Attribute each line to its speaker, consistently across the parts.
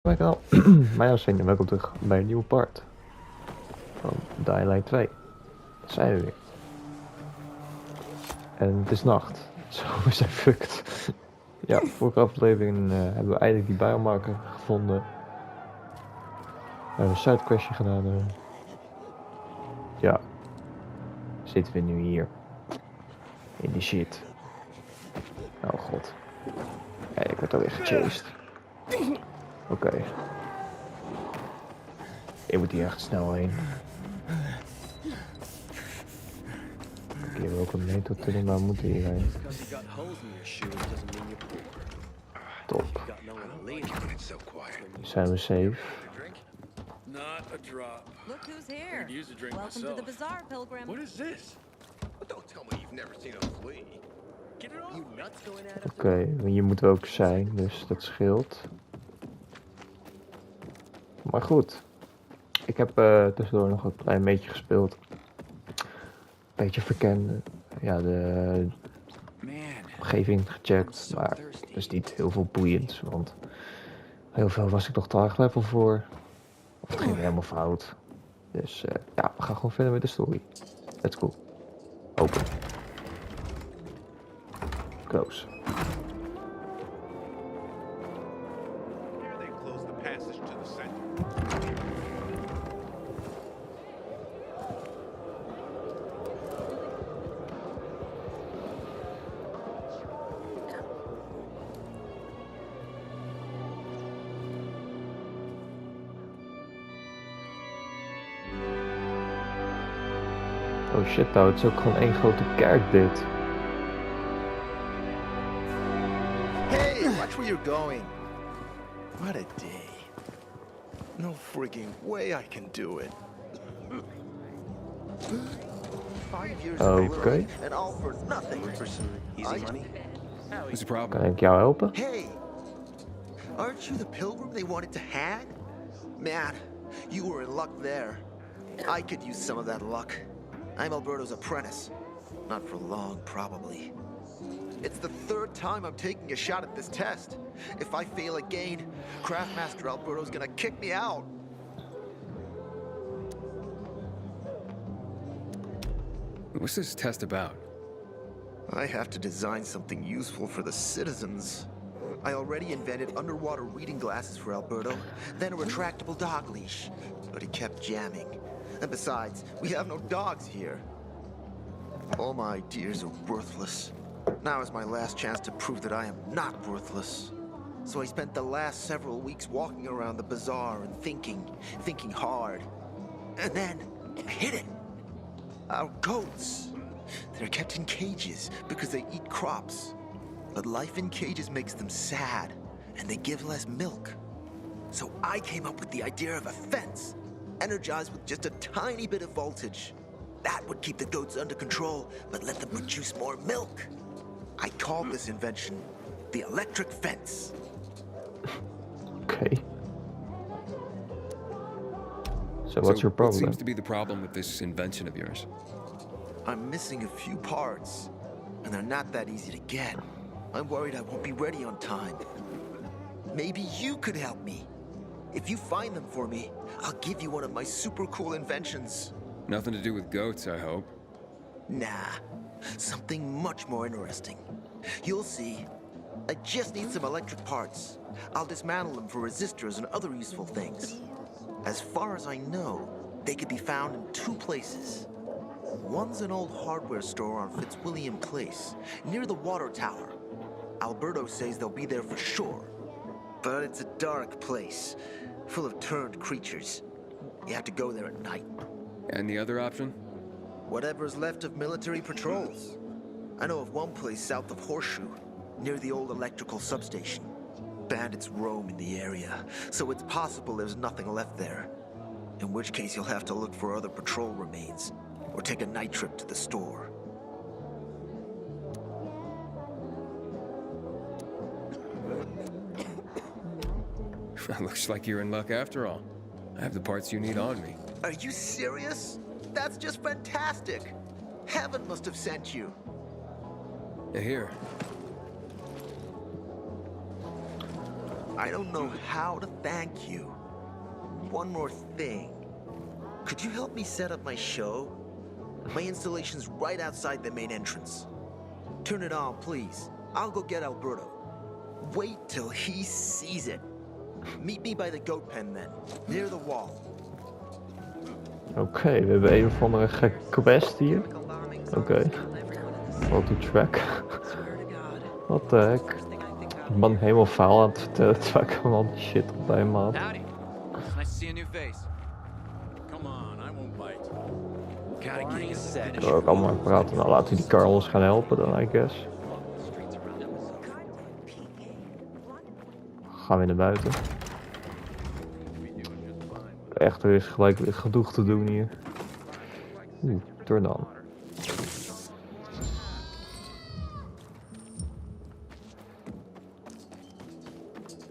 Speaker 1: Mijn kanaal. Mijn naam is en welkom terug bij een nieuwe part van Dying 2. Daar zijn we weer. En het is nacht. Zo, we zijn fucked. Ja, vorige aflevering hebben we eindelijk die biomarker gevonden. We hebben een sidequestje gedaan. Ja, zitten we nu hier. In die shit. Oh god. Ja, ik word alweer gechased. Oké. Ik moet hier echt snel heen. Ik heb ook een metrotunnel, maar we moeten hierheen. Top. Zijn we safe?
Speaker 2: Look who's here. Welcome to the bazaar, pilgrim.
Speaker 3: What is this? Don't tell me you've never seen a flea. Get it off. You nuts going at it?
Speaker 1: Oké, hier moeten we ook zijn, dus dat scheelt. Maar goed. Ik heb tussendoor nog een klein beetje gespeeld. Beetje verkennen. Ja, de omgeving gecheckt. Maar het is niet heel veel boeiends. Want heel veel was ik nog target level voor. Of het ging helemaal fout. Dus ja, we gaan gewoon verder met de story. Let's go. Open. Close.
Speaker 3: Here they close the passage to the center.
Speaker 1: Oh shit nou, het is ook gewoon één grote kerk dit.
Speaker 4: Hey, watch where you're going. What a day. No frigging way I can do it. 5 years of
Speaker 1: Okay.
Speaker 4: and all for nothing. For some easy money?
Speaker 5: What's the problem?
Speaker 1: Kan ik jou helpen?
Speaker 4: Hey, aren't you the pilgrim they wanted to hang? Man, you were in luck there. I could use some of that luck. I'm Alberto's apprentice. Not for long, probably. It's the third time I'm taking a shot at this test. If I fail again, Craftmaster Alberto's gonna kick me out.
Speaker 5: What's this test about?
Speaker 4: I have to design something useful for the citizens. I already invented underwater reading glasses for Alberto, then a retractable dog leash. But he kept jamming. And besides, we have no dogs here. All my ideas are worthless. Now is my last chance to prove that I am not worthless. So I spent the last several weeks walking around the bazaar and thinking hard. And then I hit it. Our goats. They're kept in cages because they eat crops. But life in cages makes them sad, and they give less milk. So I came up with the idea of a fence, energized with just a tiny bit of voltage. That would keep the goats under control, but let them produce more milk. I called this invention the electric fence.
Speaker 1: Okay. So what's your
Speaker 5: What
Speaker 1: problem?
Speaker 5: seems to be the problem with this invention of yours?
Speaker 4: I'm missing a few parts, and they're not that easy to get. I'm worried I won't be ready on time. Maybe you could help me. If you find them for me, I'll give you one of my super cool inventions.
Speaker 5: Nothing to do with goats, I hope.
Speaker 4: Nah, something much more interesting. You'll see. I just need some electric parts. I'll dismantle them for resistors and other useful things. As far as I know, they could be found in 2 places. One's an old hardware store on Fitzwilliam Place, near the water tower. Alberto says they'll be there for sure. But it's a dark place, full of turned creatures. You have to go there at night.
Speaker 5: And the other option?
Speaker 4: Whatever's left of military patrols. I know of one place south of Horseshoe, near the old electrical substation. Bandits roam in the area, so it's possible there's nothing left there. In which case you'll have to look for other patrol remains, or take a night trip to the store.
Speaker 5: Looks like you're in luck after all. I have the parts you need on me.
Speaker 4: Are you serious? That's just fantastic! Heaven must have sent you.
Speaker 5: Here.
Speaker 4: I don't know how to thank you. One more thing. Could you help me set up my show? My installation's right outside the main entrance. Turn it on, please. I'll go get Alberto. Wait till he sees it. Meet me by the goat pen then, near the wall.
Speaker 1: Oké, we hebben een of andere gekke quest hier. Oké. What to track. What the heck. Ik ben helemaal faal aan het vertellen terwijl ik hem al die shit op bij me had.
Speaker 6: Howdy. Nice to see a new face.
Speaker 3: Come on, I won't bite.
Speaker 6: Gotta get you set.
Speaker 1: Ik wil ook allemaal praten. Nou, laten we die Carlos gaan helpen dan, I guess. Gaan we naar buiten. Echt, er is gelijk weer genoeg te doen hier. Oeh, turn on.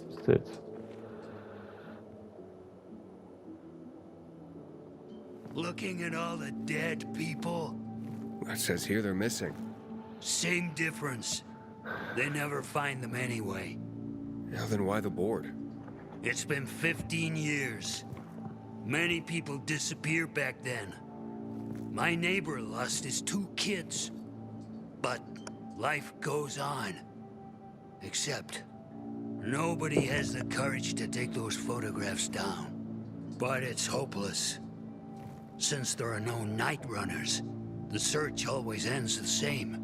Speaker 1: Wat is dit?
Speaker 7: Looking at all the dead people,
Speaker 5: It says here they're missing.
Speaker 7: same difference. They never find them anyway.
Speaker 5: Now then why the board?
Speaker 7: It's been 15 years. Many people disappeared back then. My neighbor lost his 2 kids. But life goes on. Except, nobody has the courage to take those photographs down. But it's hopeless. Since there are no night runners, the search always ends the same.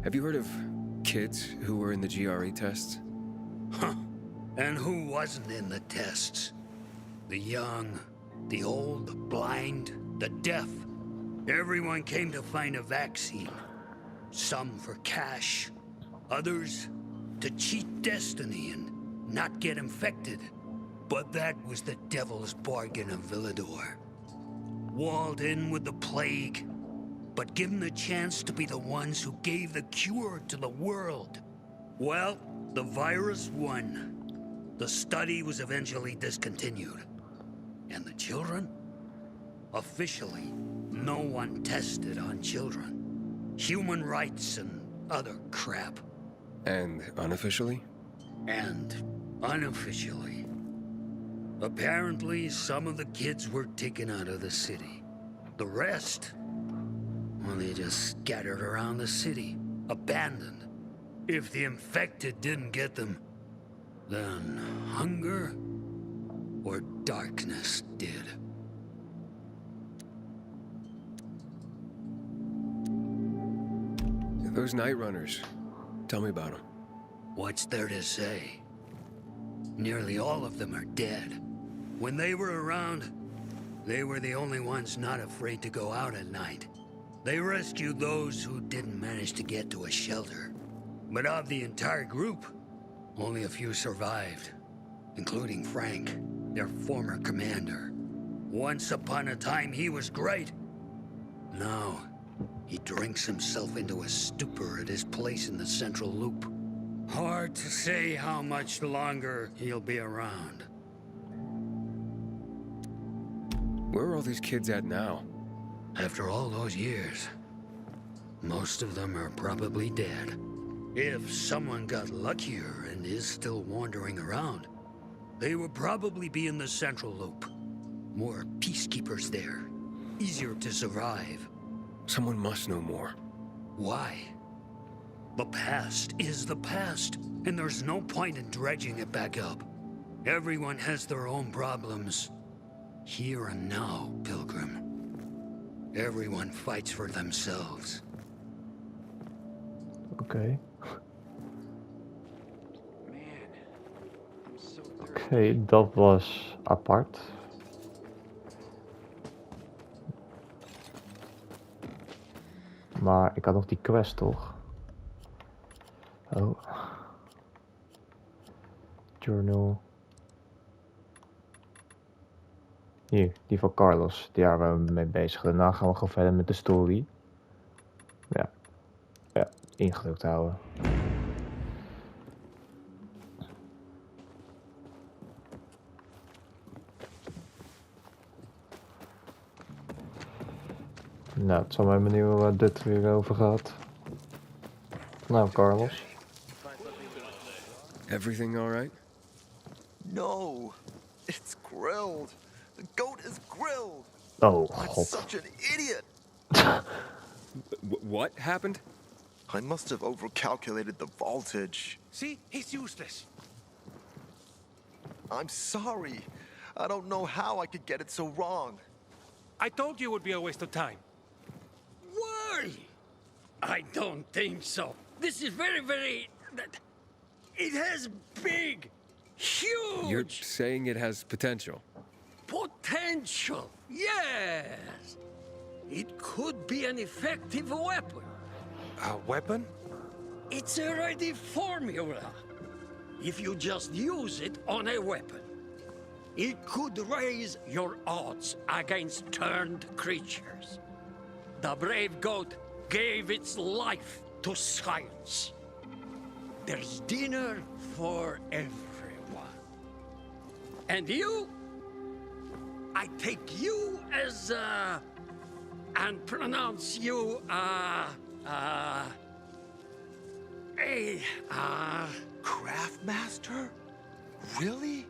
Speaker 5: Have you heard of kids who were in the GRE tests?
Speaker 7: Huh. And who wasn't in the tests? The young, the old, the blind, the deaf. Everyone came to find a vaccine. Some for cash, others to cheat destiny and not get infected. But that was the devil's bargain of Villador. Walled in with the plague, but given the chance to be the ones who gave the cure to the world. Well, the virus won. The study was eventually discontinued. And the children? Officially, no one tested on children. Human rights and other crap.
Speaker 5: And unofficially?
Speaker 7: And unofficially. Apparently, some of the kids were taken out of the city. The rest, well, they just scattered around the city, abandoned. If the infected didn't get them, then hunger or darkness did.
Speaker 5: Those night runners. Tell me about them.
Speaker 7: What's there to say? Nearly all of them are dead. When they were around, they were the only ones not afraid to go out at night. They rescued those who didn't manage to get to a shelter. But of the entire group, only a few survived, including Frank, their former commander. Once upon a time, he was great. Now, he drinks himself into a stupor at his place in the Central Loop. Hard to say how much longer he'll be around.
Speaker 5: Where are all these kids at now?
Speaker 7: After all those years, most of them are probably dead. If someone got luckier and is still wandering around, they would probably be in the Central Loop. More peacekeepers there. Easier to survive.
Speaker 5: Someone must know more.
Speaker 7: Why? The past is the past, and there's no point in dredging it back up. Everyone has their own problems. Here and now, Pilgrim. Everyone fights for themselves.
Speaker 1: Oké. Oké, dat was apart. Maar ik had nog die quest, toch? Oh. Journal. Hier, die van Carlos. Daar waren we mee bezig. Daarna gaan we gewoon verder met de story. Ja. Ja, ingedrukt houden. Nou, het zal mij benieuwen waar dit weer over gaat. Nou, Carlos.
Speaker 5: Everything all right?
Speaker 4: No, it's grilled. The goat is grilled.
Speaker 1: Oh,
Speaker 4: I'm
Speaker 1: god.
Speaker 4: such an idiot.
Speaker 5: What happened?
Speaker 4: I must have overcalculated the voltage.
Speaker 7: See? He's useless.
Speaker 4: I'm sorry. I don't know how I could get it so wrong.
Speaker 8: I told you it would be a waste of time.
Speaker 7: Why? I don't think so. This is very... It has big, huge...
Speaker 5: You're saying it has potential.
Speaker 7: Potential, yes. It could be an effective weapon.
Speaker 8: A weapon?
Speaker 7: It's a ready formula. If you just use it on a weapon, it could raise your odds against turned creatures. The brave goat gave its life to science. There's dinner for everyone. And you? I take you as, and pronounce you,
Speaker 4: Craftmaster? Really?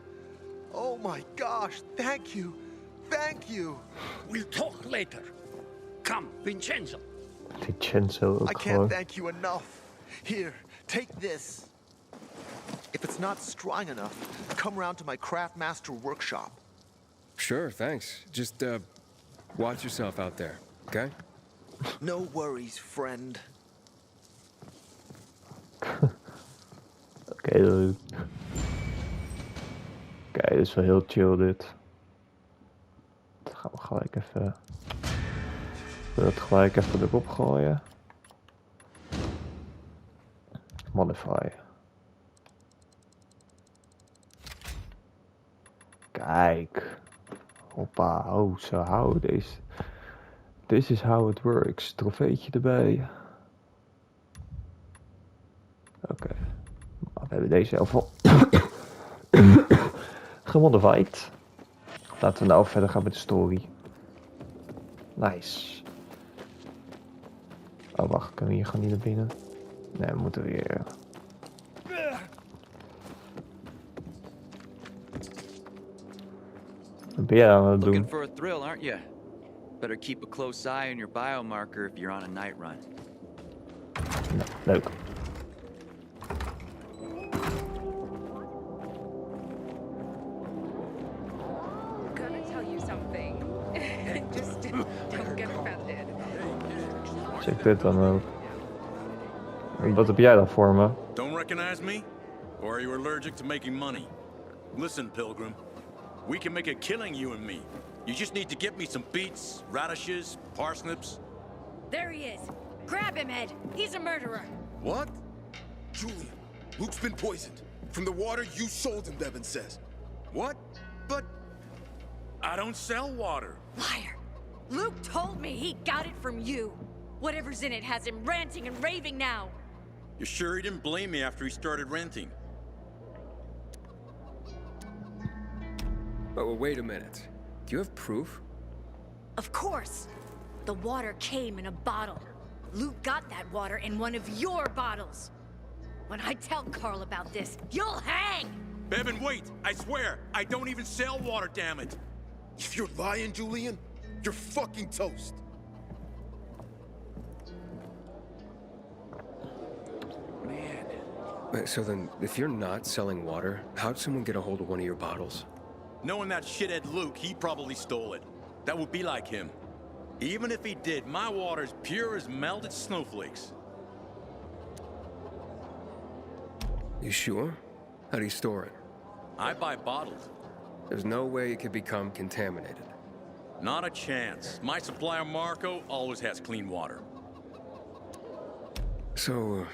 Speaker 4: Oh my gosh, thank you. Thank you.
Speaker 7: We'll talk later. Come, Vincenzo.
Speaker 1: Vincenzo ook
Speaker 4: I can't
Speaker 1: gewoon.
Speaker 4: thank you enough. Here, take this. If it's not strong enough, come round to my Craftmaster workshop.
Speaker 5: Sure, thanks. Just, watch yourself out there, okay?
Speaker 4: No worries, friend.
Speaker 1: Oké, dat... Oké, dit is wel heel chill dit. Dat gaan we gelijk even... Ik wil het gelijk even erop gooien. Modify. Kijk. Hoppa, oh zo, hou deze. This is how it works. Trofeetje erbij. Oké. We hebben deze elk geval gemodified. Laten we nou verder gaan met de story. Nice. Oh wacht, kunnen we hier gewoon niet naar binnen? Nee, we moeten weer... Wat ben jij aan het
Speaker 6: Looking
Speaker 1: doen?
Speaker 6: for a thrill, aren't you? Better keep a close eye on your biomarker if you're on a night run.
Speaker 1: Nou, leuk.
Speaker 2: Gonna tell you something. Just don't get offended.
Speaker 1: Check dit dan ook. Wat heb jij dan voor me?
Speaker 9: Don't recognize me? Or are you allergic to making money? Listen, Pilgrim. We can make a killing, you and me. You just need to get me some beets, radishes, parsnips.
Speaker 2: There he is. Grab him, Ed. He's a murderer.
Speaker 9: What?
Speaker 3: Julian, Luke's been poisoned. From the water you sold him, Devin says.
Speaker 9: What? But I don't sell water.
Speaker 2: Liar. Luke told me he got it from you. Whatever's in it has him ranting and raving now.
Speaker 9: You sure he didn't blame me after he started renting?
Speaker 5: Oh, wait a minute. Do you have proof?
Speaker 2: Of course. The water came in a bottle. Luke got that water in one of your bottles. When I tell Carl about this, you'll hang!
Speaker 9: Bevan, wait! I swear, I don't even sell water, damn it!
Speaker 3: If you're lying, Julian, you're fucking toast.
Speaker 6: Man,
Speaker 5: Wait, so then, if you're not selling water, how'd someone get a hold of one of your bottles?
Speaker 9: Knowing that shithead Luke, he probably stole it. That would be like him. Even if he did, my water's pure as melted snowflakes.
Speaker 5: You sure? How do you store it?
Speaker 9: I buy bottled.
Speaker 5: There's no way it could become contaminated.
Speaker 9: Not a chance. My supplier, Marco, always has clean water.
Speaker 5: So,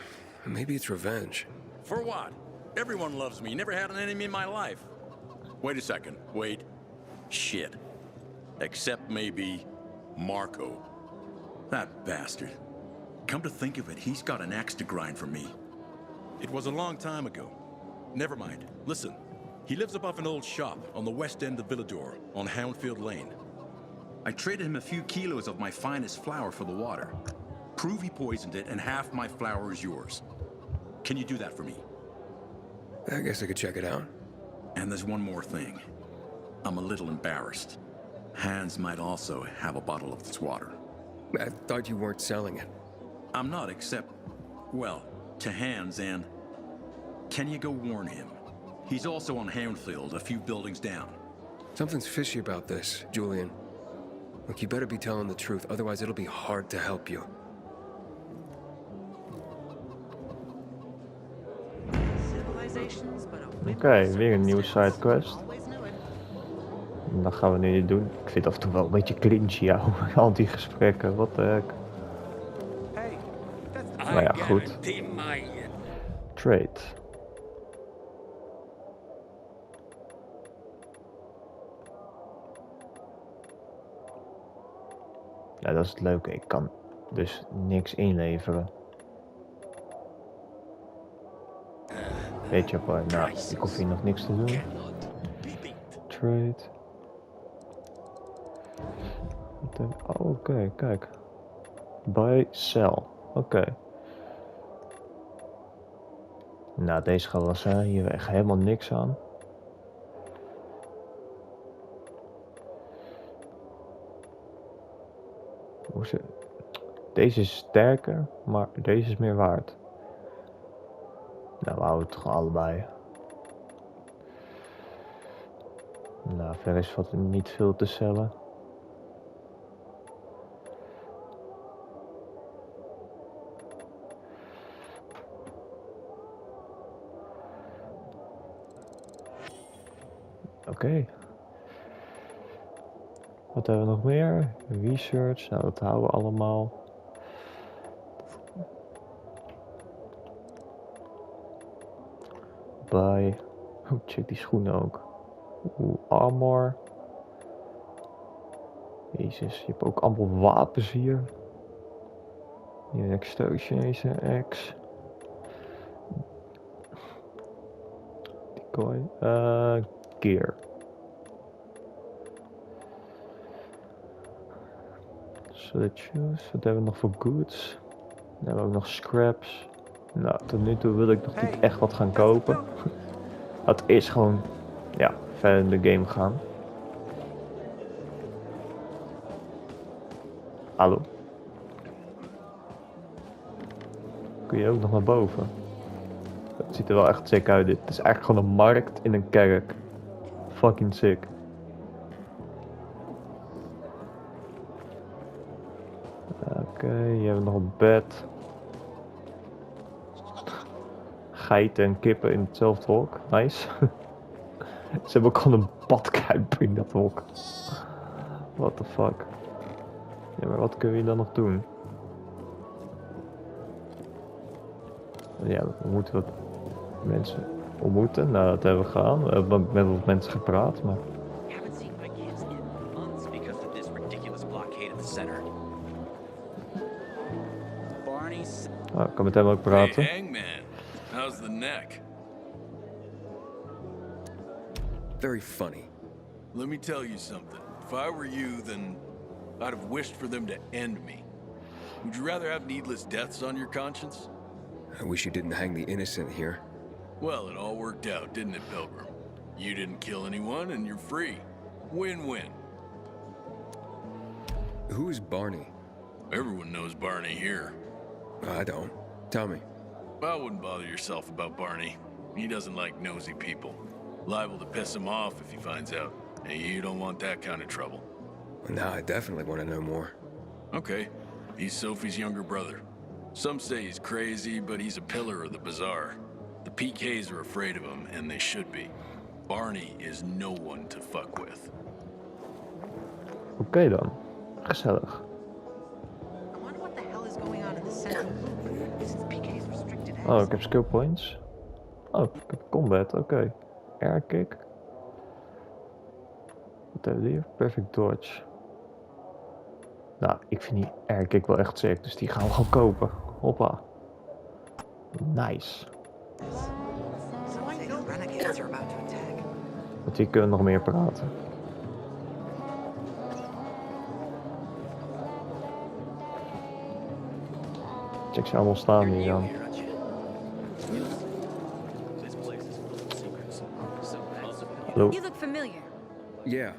Speaker 5: maybe it's revenge.
Speaker 9: For what? Everyone loves me. Never had an enemy in my life. Wait a second. Wait. Shit. Except maybe Marco. That bastard. Come to think of it, he's got an axe to grind for me. It was a long time ago. Never mind. Listen. He lives above an old shop on the west end of Villador, on Houndfield Lane. I traded him a few kilos of my finest flour for the water. Prove he poisoned it, and half my flour is yours. Can you do that for me?
Speaker 5: I guess I could check it out.
Speaker 9: And there's one more thing. I'm a little embarrassed. Hans might also have a bottle of this water.
Speaker 5: I thought you weren't selling it.
Speaker 9: I'm not, except, well, to Hans, and can you go warn him? He's also on Hamfield, a few buildings down.
Speaker 5: Something's fishy about this, Julian. Look, you better be telling the truth, otherwise it'll be hard to help you.
Speaker 1: Oké, weer een nieuwe sidequest. En dat gaan we nu niet doen. Ik vind het af en toe wel een beetje cringy, al die gesprekken. Wat de heck. Nou ja, goed. Trade. Ja, dat is het leuke. Ik kan dus niks inleveren. Weet je wel, nou, ik hoef hier nog niks te doen. Trade. Oh, oké, kijk. Buy, sell. Oké. Nou, deze gaan we zijn. Hier echt helemaal niks aan. Deze is sterker, maar deze is meer waard. Nou, we houden het gewoon allebei. Nou, verder is wat niet veel te cellen. Oké. Wat hebben we nog meer? Research, nou dat houden we allemaal. Buy. Oh, check die schoenen ook. Oeh, armor. Jezus, je hebt ook allemaal wapens hier. Hier een extortion, X. Decoy. Gear. Solid shoes. Wat hebben we nog voor goods? Dan hebben we ook nog scraps. Nou, tot nu toe wil ik nog niet echt wat gaan kopen. Het is gewoon, ja, verder in de game gaan. Hallo? Kun je ook nog naar boven? Het ziet er wel echt sick uit dit. Het is eigenlijk gewoon een markt in een kerk. Fucking sick. Oké, hier hebben we nog een bed. Geiten en kippen in hetzelfde hok. Nice. Ze hebben ook gewoon een badkuip in dat hok. What the fuck. Ja, maar wat kunnen we hier dan nog doen? Ja, we moeten wat mensen ontmoeten. Nou, dat hebben we gedaan. We hebben met wat mensen gepraat, maar... Oh, ik kan met hem ook praten.
Speaker 9: Hey, Hangman. How's the neck?
Speaker 5: Very funny.
Speaker 3: Let me tell you something. If I were you, then I'd have wished for them to end me. Would you rather have needless deaths on your conscience?
Speaker 5: I wish you didn't hang the innocent here.
Speaker 3: Well, it all worked out, didn't it, Pilgrim? You didn't kill anyone, and you're free. Win-win.
Speaker 5: Who is Barney?
Speaker 3: Everyone knows Barney here.
Speaker 5: I don't. Tell me.
Speaker 3: I wouldn't bother yourself about Barney. He doesn't like nosy people. Liable to piss him off if he finds out. And you don't want that kind of trouble.
Speaker 5: Now I definitely want to know more.
Speaker 3: Okay. He's Sophie's younger brother. Some say he's crazy, but he's a pillar of the bazaar. The PKs are afraid of him, and they should be. Barney is no one to fuck with.
Speaker 1: Oké dan. Gezellig. Oh, ik heb skill points. Oh, ik heb combat, oké. Air kick. Wat hebben we hier? Perfect dodge. Nou, ik vind die air kick wel echt sick, dus die gaan we gewoon kopen. Hoppa. Nice. Want hier kunnen we nog meer praten. Ik zie allemaal staan hier dan. Hallo?
Speaker 2: You look familiar.
Speaker 5: Yeah,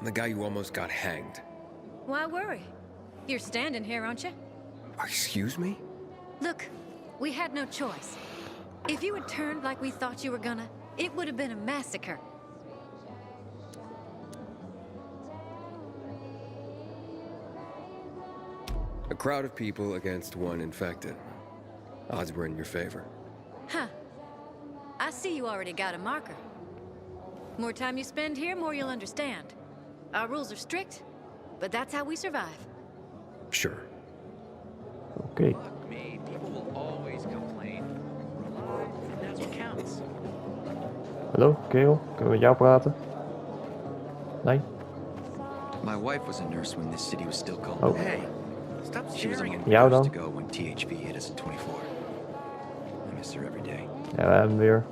Speaker 5: the guy who almost got hanged.
Speaker 2: Why worry? You're standing here, aren't you?
Speaker 5: Excuse me?
Speaker 2: Look, we had no choice. If you had turned like we thought you were gonna, it would have been a massacre.
Speaker 5: A crowd of people against one infected. Odds were in your favor.
Speaker 2: Huh. I see you already got a marker. More time you spend here, more you'll understand. Our rules are strict, but that's how we survive.
Speaker 5: Sure.
Speaker 1: Oké.
Speaker 6: Fuck me, people will always complain. We're alive, and that's what counts.
Speaker 1: Hallo, kerel? Kunnen we met jou praten? Nee?
Speaker 6: My wife was a nurse when this city was still called.
Speaker 1: Oh.
Speaker 6: Hey, stop staring at me.
Speaker 1: Jou
Speaker 6: Years
Speaker 1: dan?
Speaker 6: ago when THV hit us at 24. I miss her every day.
Speaker 1: Ja, we hebben hem weer.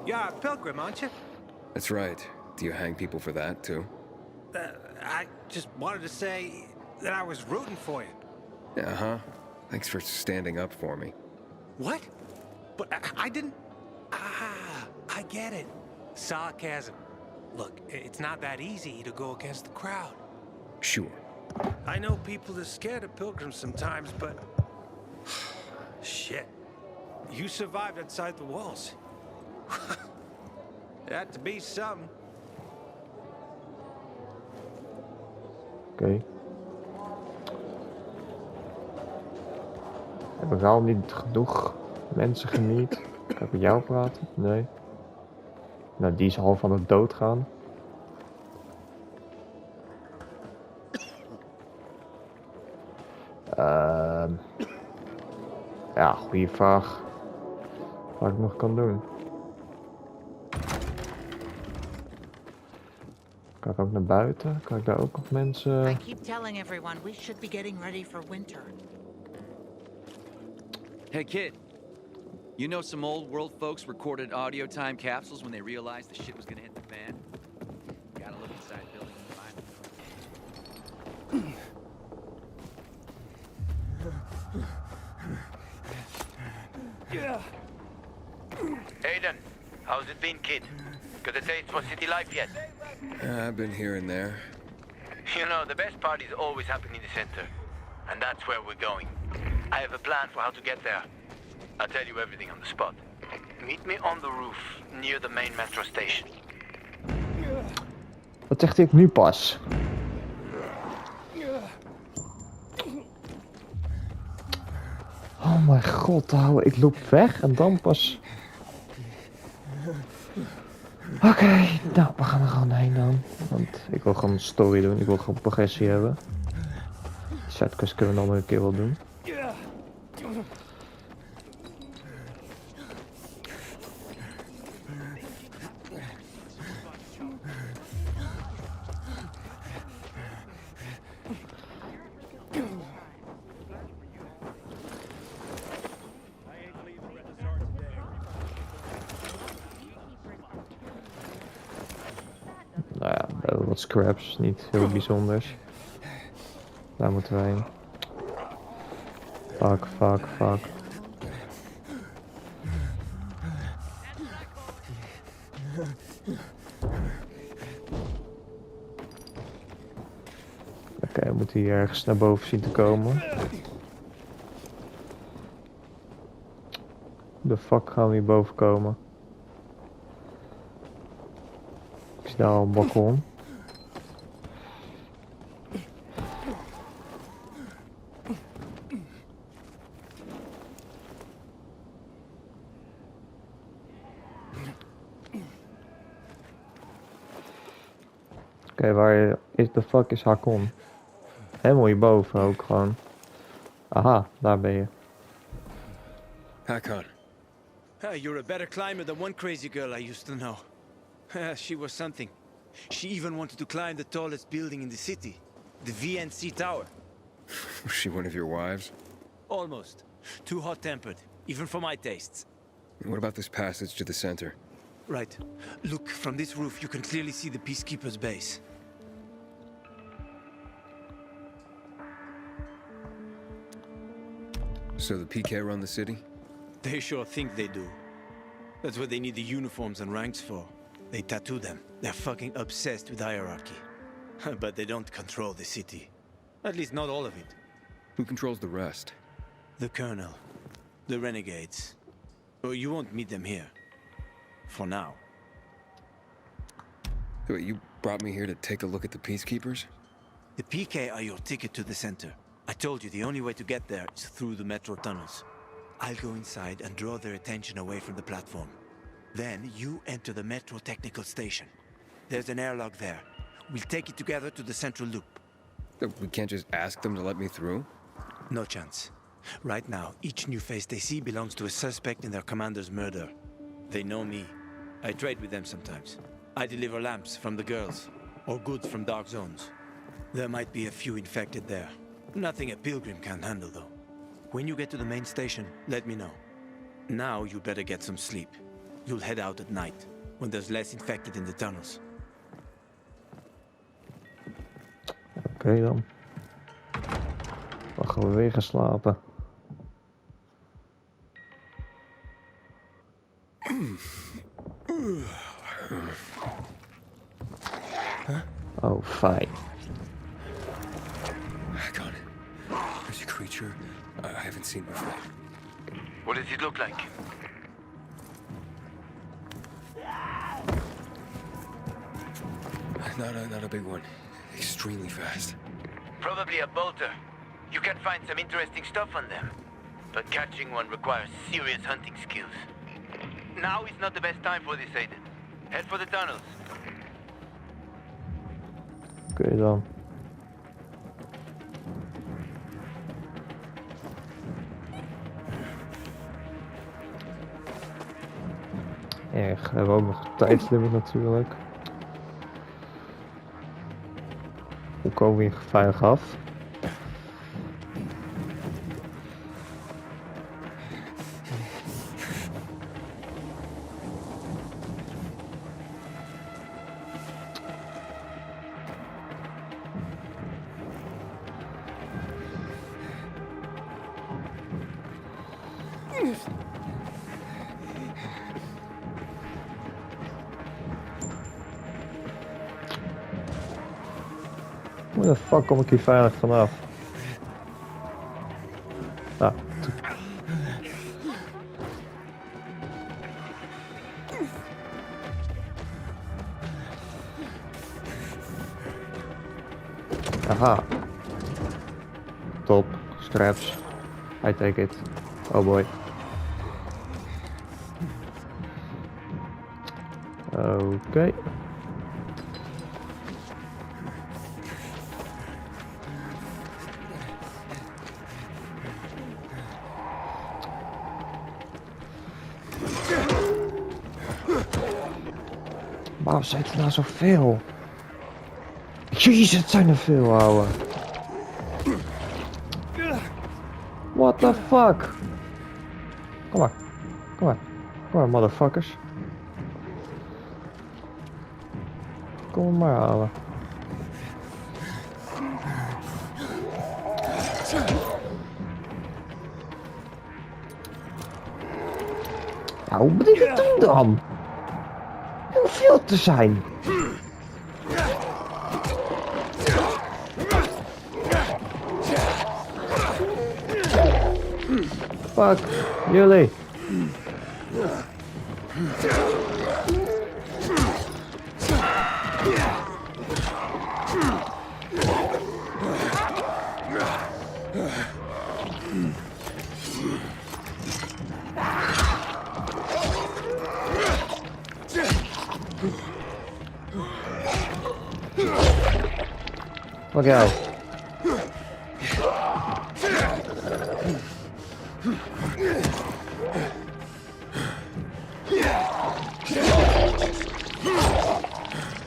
Speaker 8: You're a pilgrim, aren't you?
Speaker 5: That's right. Do you hang people for that, too?
Speaker 8: I just wanted to say that I was rooting for you.
Speaker 5: Uh-huh. Thanks for standing up for me.
Speaker 8: What? But I didn't... Ah, I get it. Sarcasm. Look, it's not that easy to go against the crowd.
Speaker 5: Sure.
Speaker 8: I know people are scared of pilgrims sometimes, but... Shit. You survived outside the walls. It had to be something.
Speaker 1: Oké. Hebben we al niet genoeg mensen geniet? Kan ik met jou praten? Nee. Nou, die is half aan het doodgaan. Ja, goede vraag. Wat ik nog kan doen. Kan ik ook naar buiten? Kan ik daar ook nog mensen...
Speaker 10: I keep telling everyone we should be getting ready for winter.
Speaker 6: Hey kid, you know some old world folks recorded audio time capsules when they realized the shit was gonna hit the fan? Gotta look inside buildings and find them.
Speaker 11: Aiden, how's it been, kid? Got a taste for city life yet?
Speaker 5: I've been here and there.
Speaker 11: You know, the best parties always happen in the center. And that's where we're going. I have a plan for how to get there. I'll tell you everything on the spot. Meet me on the roof, near the main metro station.
Speaker 1: Wat zegt ik nu pas? Oh mijn god, ouwe, ik loop weg en dan pas... Oké, nou, we gaan er gewoon heen dan. Want ik wil gewoon een story doen, ik wil gewoon progressie hebben. Sidequest kunnen we nog een keer wel doen. Nou ja, we hebben wat scraps, niet heel bijzonders. Daar moeten we heen. Fuck, fuck, fuck. Oké, we moeten hier ergens naar boven zien te komen. De fuck gaan we hier boven komen? Ik zie daar al een balkon. Oké, waar is de fuck is Hakon? Helemaal hierboven ook gewoon. Aha, daar ben je.
Speaker 5: Hakon.
Speaker 12: You're a better climber than one crazy girl I used to know. She was something. She even wanted to climb the tallest building in the city, the VNC Tower.
Speaker 5: Was she one of your wives?
Speaker 12: Almost. Too hot-tempered, even for my tastes.
Speaker 5: What about this passage to the center?
Speaker 12: Right. Look, from this roof you can clearly see the Peacekeeper's base.
Speaker 5: So the PK run the city?
Speaker 12: They sure think they do. That's what they need the uniforms and ranks for. They tattoo them. They're fucking obsessed with hierarchy. But they don't control the city. At least not all of it.
Speaker 5: Who controls the rest?
Speaker 12: The Colonel. The Renegades. Oh, you won't meet them here. For now.
Speaker 5: Wait, you brought me here to take a look at the Peacekeepers?
Speaker 12: The PK are your ticket to the center. I told you the only way to get there is through the metro tunnels. I'll go inside and draw their attention away from the platform. Then you enter the metro technical station. There's an airlock there. We'll take it together to the central loop.
Speaker 5: We can't just ask them to let me through?
Speaker 12: No chance. Right now, each new face they see belongs to a suspect in their commander's murder. They know me. I trade with them sometimes. I deliver lamps from the girls, or goods from dark zones. There might be a few infected there. Nothing a pilgrim can't handle, though. When you get to the main station, let me know. Now you better get some sleep. You'll head out at night, when there's less infected in the tunnels.
Speaker 1: Oké dan. Dan gaan we weer gaan slapen. Oh, fijn.
Speaker 5: I got it. There's a creature I haven't seen before.
Speaker 11: What does it look like?
Speaker 5: Not a big one. Extremely fast.
Speaker 11: Probably a bolter. You can find some interesting stuff on them. But catching one requires serious hunting skills. Now is not the best time for this, Aiden. Head for the tunnels.
Speaker 1: Oké dan. Erg, we hebben ook nog een tijdslimiet natuurlijk. Hoe komen we hier veilig af? Hoe de fuck kom ik hier veilig vanaf? Ah. Aha. Top. Straps. I take it. Oh boy. Oké. Waarom zijn er nou zoveel? Jezus, het zijn er veel, ouwe. What the fuck? Kom maar. Kom maar. Kom maar, motherfuckers. Kom maar, ouwe. Ja, hoe moet ik het doen dan? Hoeveel te zijn? Fuck, jullie. Fuck jou.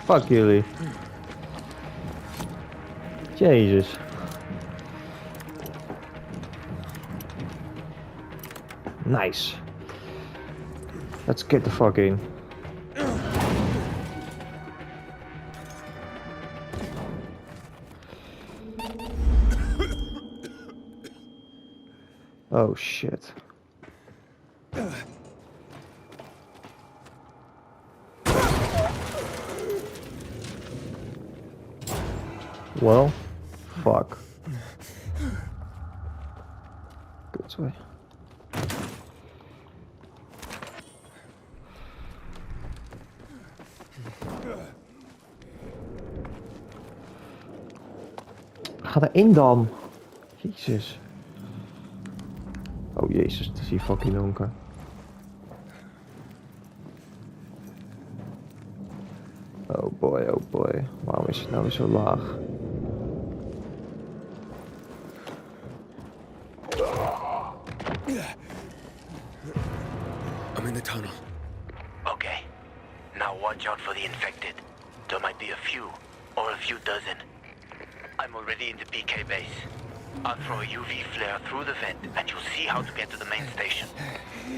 Speaker 1: Fuck jullie. Jezus. Nice. Let's get the fuck in. Oh shit. Well, fuck. Kutzooi. Ga erin dan. Jezus. Oh jezus, het is hier fucking donker. Oh boy, oh boy. Waarom is het nou weer zo laag?
Speaker 5: I'm in the tunnel.
Speaker 11: Okay. Now watch out for the infected. There might be a few, or a few dozen. I'm already in the PK base. I'll throw a UV flare through the vent, and you'll see how to get to the main station.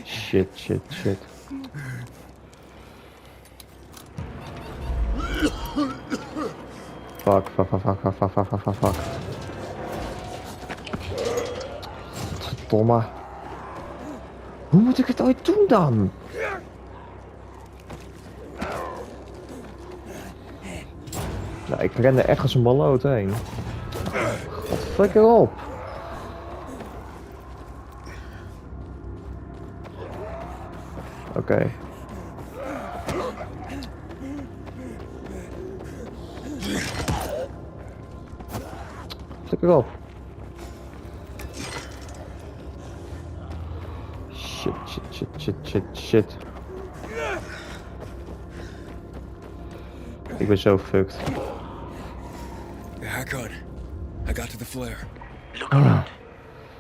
Speaker 1: Shit, shit, shit. Fuck, fuck, fuck, fuck, fuck, fuck, fuck, fuck, fuck, fuck. Verdomme. Hoe moet ik het ooit doen dan? Nou, ik ren er echt als een balloot heen. God, flikker op. Oké. Flikker op. Shit, shit, shit, shit, shit, shit. Ik ben zo fucked.
Speaker 5: Hack on. I got to the flare.
Speaker 11: Look around.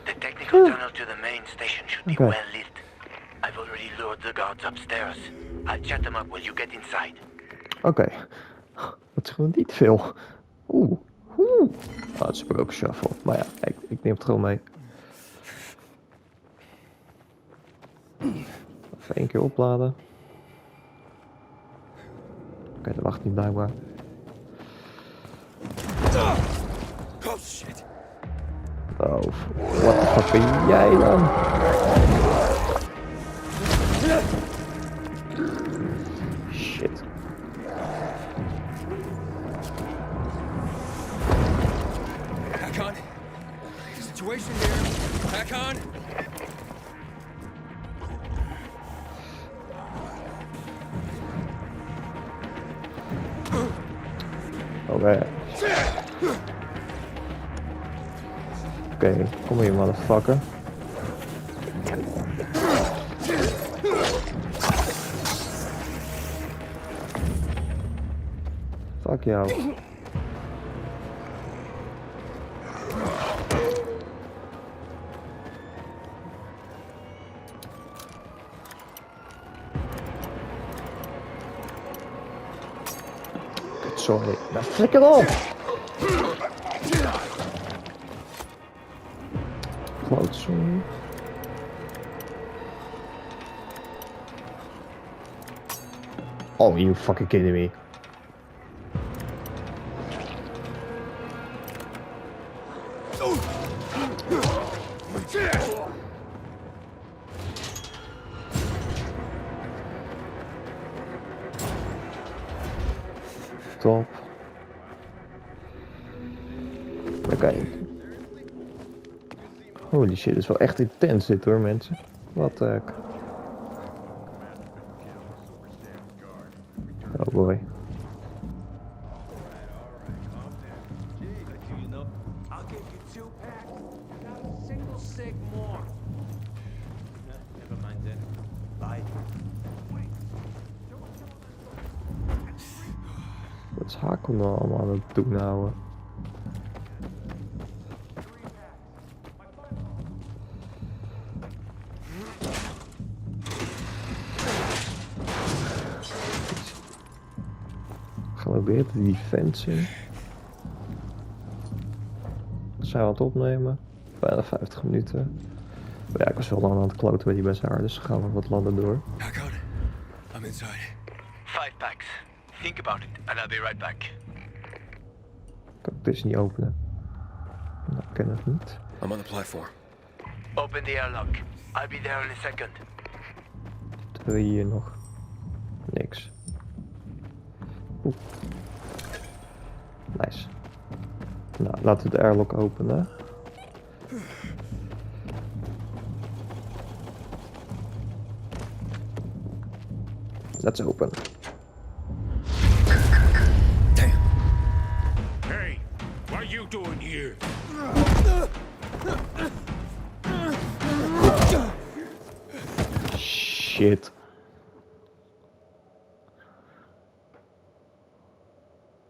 Speaker 11: The technical tunnel to the main station should be well lit. I've already lured the guards upstairs. I'll chat them up while you get inside.
Speaker 1: Oké. Dat is gewoon niet veel. Oeh. Oeh. Oh, het is ook shuffle. Maar ja, ik neem het gewoon mee. Even 1 keer opladen. Oké, dat wacht niet blijkbaar.
Speaker 5: Oh shit.
Speaker 1: Oh, wat de fuck ben jij dan? Shit.
Speaker 5: Hack on. Situation here. Hack on.
Speaker 1: Oké. Oké, kom hier motherfucker. Fuck jou. Sorry, nou flikker op! Klootzorry. Oh, you fucking kidding me. Top. Oké. Holy shit, dit is wel echt intens dit hoor mensen. Wat de heck. Oh boy. Wat is Hakel nou allemaal aan het doen houden? Geprobeerd die fence in. Zijn we aan het opnemen? Bijna 50 minuten. Maar ja, ik was wel lang aan het kloten bij die bazaar, dus gaan we wat landen door.
Speaker 5: Hack on. I'm inside.
Speaker 11: 5 packs. Think about it, and I'll be right back.
Speaker 1: Kan ik dus niet openen. Nou, ik ken het niet.
Speaker 5: I'm on the platform.
Speaker 11: Open the airlock. I'll be there in a second.
Speaker 1: Hebben we hier nog niks. Oeh. Nice. Nou, laten we de airlock openen. Let's open.
Speaker 7: Damn. Hey, what are you doing here?
Speaker 1: Shit.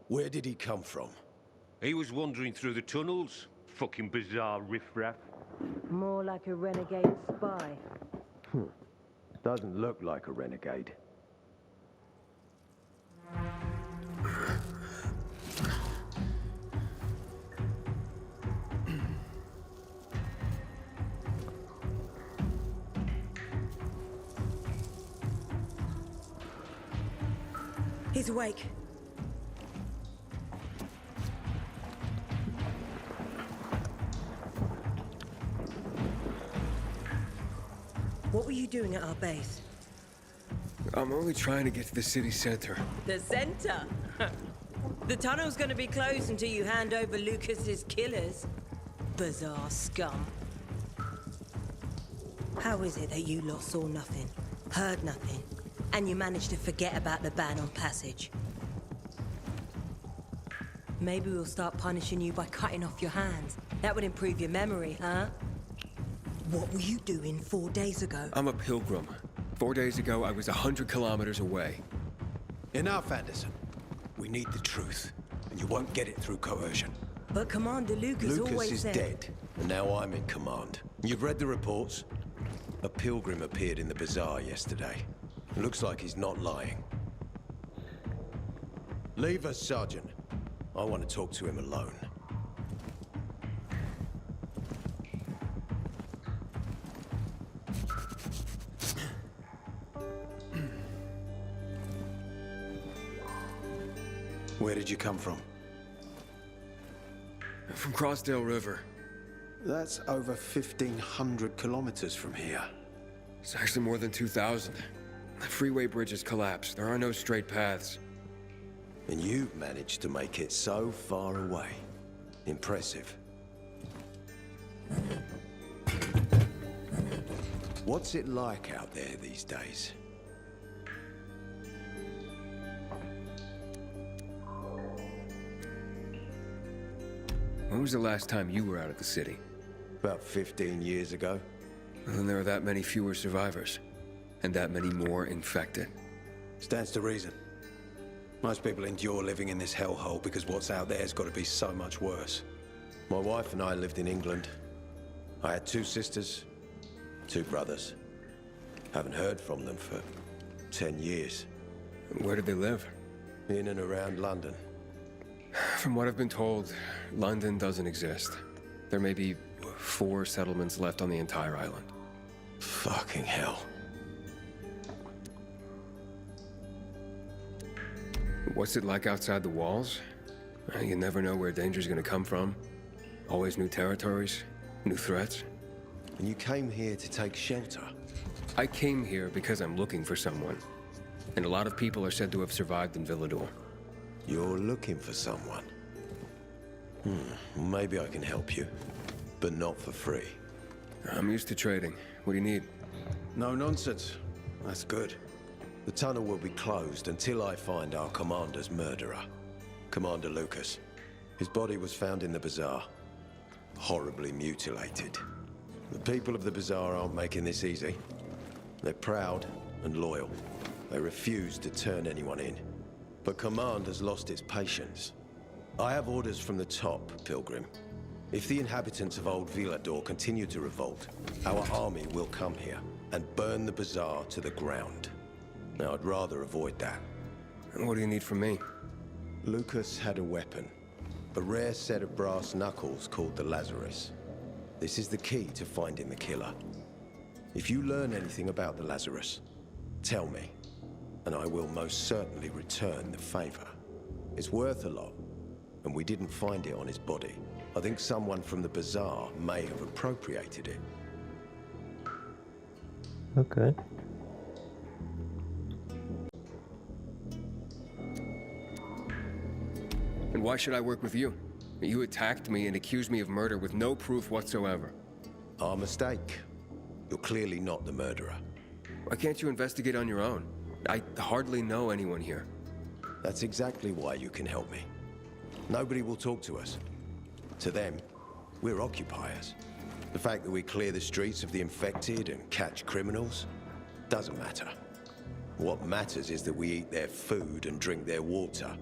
Speaker 13: Where did he come from?
Speaker 14: He was wandering through the tunnels. Fucking bizarre riffraff.
Speaker 15: More like a renegade spy.
Speaker 13: Doesn't look like a renegade.
Speaker 15: He's awake. What were you doing at our base?
Speaker 5: I'm only trying to get to the city center.
Speaker 15: The center? The tunnel's gonna be closed until you hand over Lucas's killers. Bizarre scum. How is it that you lot saw nothing, heard nothing, and you managed to forget about the ban on passage? Maybe we'll start punishing you by cutting off your hands. That would improve your memory, huh? What were you doing 4 days ago?
Speaker 5: I'm a pilgrim. 4 days ago, I was 100 kilometers away.
Speaker 12: Enough, Anderson. We need the truth, and you won't get it through coercion.
Speaker 15: But Commander Lucas always
Speaker 13: is
Speaker 15: said...
Speaker 13: dead, and now I'm in command. You've read the reports? A pilgrim appeared in the bazaar yesterday. Looks like he's not lying. Leave us, Sergeant. I want to talk to him alone.
Speaker 12: Where did you come from?
Speaker 5: From Crossdale River.
Speaker 12: That's over 1,500 kilometers from here.
Speaker 5: It's actually more than 2,000. The freeway bridges collapsed. There are no straight paths.
Speaker 13: And you've managed to make it so far away. Impressive. What's it like out there these days?
Speaker 5: When was the last time you were out of the city?
Speaker 13: About 15 years ago.
Speaker 5: Well, then there are that many fewer survivors. And that many more infected.
Speaker 12: Stands to reason. Most people endure living in this hellhole because what's out there has got to be so much worse.
Speaker 13: My wife and I lived in England. I had 2 sisters, 2 brothers. Haven't heard from them for 10 years.
Speaker 5: Where did they live?
Speaker 13: In and around London.
Speaker 5: From what I've been told, London doesn't exist. There may be 4 settlements left on the entire island.
Speaker 13: Fucking hell.
Speaker 5: What's it like outside the walls? You never know where danger's gonna come from. Always new territories, new threats.
Speaker 13: And you came here to take shelter?
Speaker 5: I came here because I'm looking for someone. And a lot of people are said to have survived in Villador.
Speaker 13: You're looking for someone? Maybe I can help you. But not for free.
Speaker 5: I'm used to trading. What do you need?
Speaker 12: No nonsense. That's good.
Speaker 13: The tunnel will be closed until I find our commander's murderer. Commander Lucas. His body was found in the bazaar. Horribly mutilated. The people of the bazaar aren't making this easy. They're proud and loyal. They refuse to turn anyone in. But command has lost its patience. I have orders from the top, Pilgrim. If the inhabitants of Old Villador continue to revolt, our army will come here and burn the bazaar to the ground. Now, I'd rather avoid that.
Speaker 5: And what do you need from me?
Speaker 13: Lucas had a weapon. A rare set of brass knuckles called the Lazarus. This is the key to finding the killer. If you learn anything about the Lazarus, tell me, and I will most certainly return the favor. It's worth a lot, and we didn't find it on his body. I think someone from the bazaar may have appropriated it.
Speaker 1: Okay.
Speaker 5: And why should I work with you? You attacked me and accused me of murder with no proof whatsoever.
Speaker 13: Our mistake. You're clearly not the murderer.
Speaker 5: Why can't you investigate on your own? I hardly know anyone here.
Speaker 13: That's exactly why you can help me. Nobody will talk to us. To them, we're occupiers. The fact that we clear the streets of the infected and catch criminals doesn't matter. What matters is that we eat their food and drink their water.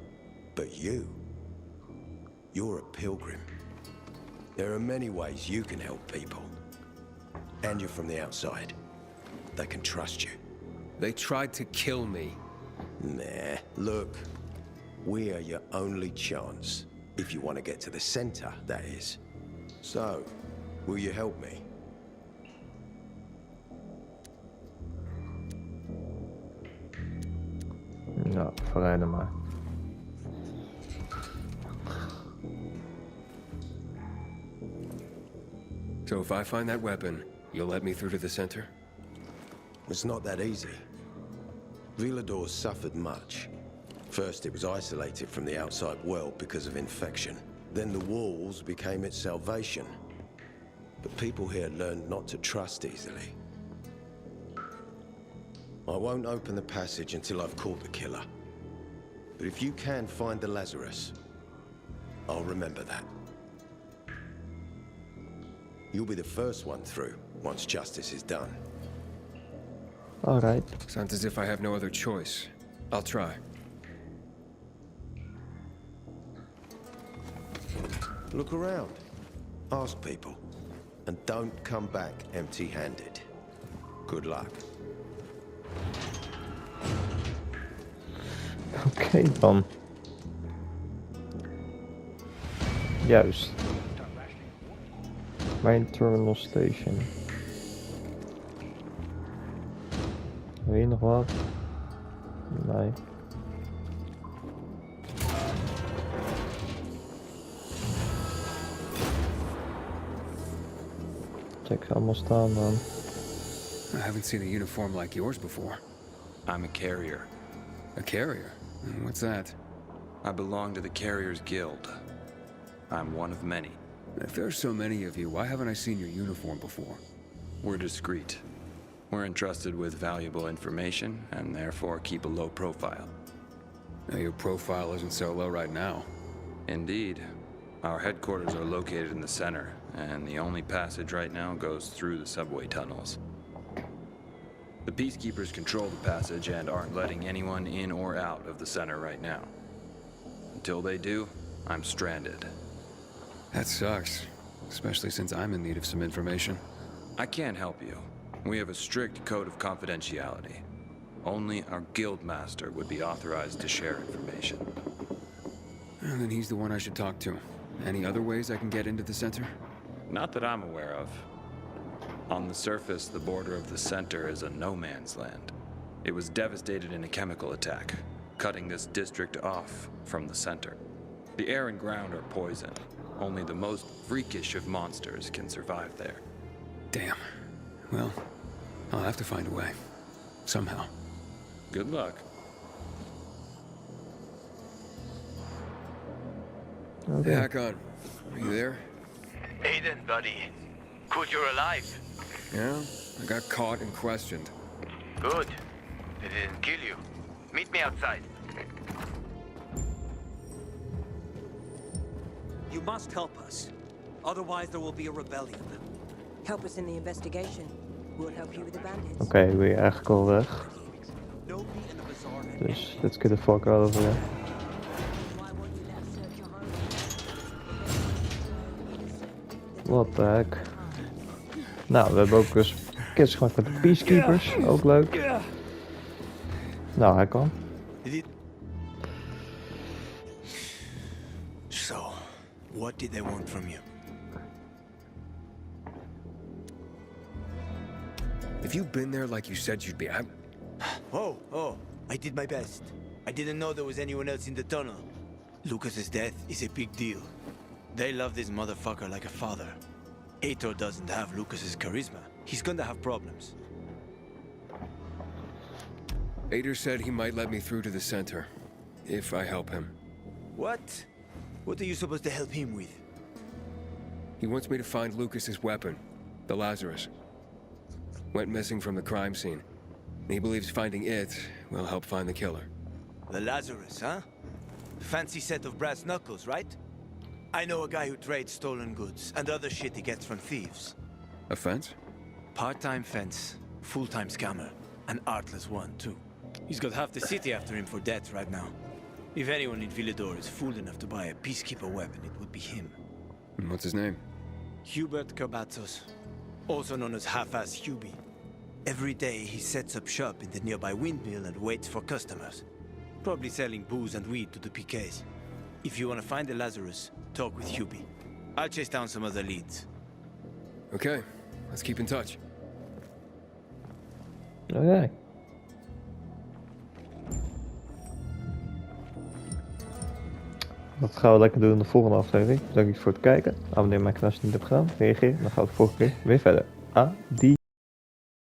Speaker 13: But you're a pilgrim. There are many ways you can help people. And you're from the outside. They can trust you.
Speaker 5: They tried to kill me.
Speaker 13: Nah, look. We are your only chance. If you want to get to the center, that is. So, will you help me?
Speaker 1: Nou, verrijden maar.
Speaker 5: So if I find that weapon, you'll let me through to the center?
Speaker 13: It's not that easy. Villador's suffered much. First, it was isolated from the outside world because of infection. Then the walls became its salvation. But people here learned not to trust easily. I won't open the passage until I've caught the killer. But if you can find the Lazarus, I'll remember that. You'll be the first one through, once justice is done.
Speaker 1: Alright.
Speaker 5: Sounds as if I have no other choice. I'll try.
Speaker 13: Look around. Ask people. And don't come back empty-handed. Good luck.
Speaker 1: Oké dan. Juist. Mijn terminal station. Wil je nog wat? Nee. Check ze allemaal staan dan.
Speaker 5: I haven't seen a uniform like yours before.
Speaker 6: I'm a carrier.
Speaker 5: A carrier? What's that?
Speaker 6: I belong to the Carriers Guild. I'm one of many.
Speaker 5: If there's so many of you, why haven't I seen your uniform before?
Speaker 6: We're discreet. We're entrusted with valuable information and therefore keep a low profile.
Speaker 5: Now, your profile isn't so low right now.
Speaker 6: Indeed. Our headquarters are located in the center, and the only passage right now goes through the subway tunnels. The peacekeepers control the passage and aren't letting anyone in or out of the center right now. Until they do, I'm stranded.
Speaker 5: That sucks, especially since I'm in need of some information.
Speaker 6: I can't help you. We have a strict code of confidentiality. Only our guild master would be authorized to share information.
Speaker 5: And then he's the one I should talk to. Any other ways I can get into the center?
Speaker 6: Not that I'm aware of. On the surface, the border of the center is a no-man's land. It was devastated in a chemical attack, cutting this district off from the center. The air and ground are poison. Only the most freakish of monsters can survive there.
Speaker 5: Damn. Well, I'll have to find a way. Somehow.
Speaker 6: Good luck.
Speaker 1: Okay.
Speaker 5: Hey, Hakon. Are you there?
Speaker 11: Aiden, buddy. Good you're alive.
Speaker 5: Yeah? I got caught and questioned.
Speaker 11: Good. They didn't kill you. Meet me outside.
Speaker 16: You must help us. Otherwise there will be a rebellion.
Speaker 15: Help us in the investigation. We'll help you with the bandits.
Speaker 1: Oké, ben je eigenlijk al weg. Dus let's get the fuck out of here. What the heck. Nou, we hebben ook dus kits gemaakt met de peacekeepers. Ook leuk. Nou, hij kan.
Speaker 12: So, what did they want from you?
Speaker 5: If you'd been there like you said you'd be,
Speaker 12: Oh, I did my best. I didn't know there was anyone else in the tunnel. Lucas's death is a big deal. They love this motherfucker like a father. Aitor doesn't have Lucas's charisma. He's gonna have problems.
Speaker 5: Ader said he might let me through to the center, if I help him.
Speaker 12: What? What are you supposed to help him with?
Speaker 5: He wants me to find Lucas's weapon, the Lazarus. Went missing from the crime scene. He believes finding it will help find the killer.
Speaker 12: The Lazarus, huh? Fancy set of brass knuckles, right? I know a guy who trades stolen goods and other shit he gets from thieves.
Speaker 5: A fence?
Speaker 12: Part-time fence, full-time scammer. An artless one, too. He's got half the city after him for debt right now. If anyone in Villador is fool enough to buy a peacekeeper weapon, it would be him.
Speaker 5: And what's his name?
Speaker 12: Hubert Kerbatzos, also known as Half-Ass Hubie. Every day he sets up shop in the nearby windmill and waits for customers. Probably selling booze and weed to the PKs. If you want to find the Lazarus, talk with Hubie. I'll chase down some other leads.
Speaker 5: Okay, let's keep in touch.
Speaker 1: Oké. Dat gaan we lekker doen in de volgende aflevering. Bedankt voor het kijken. Abonneer mijn kanaal als je het niet hebt gedaan. Reageer. Dan gaan we de volgende keer weer verder. Adi.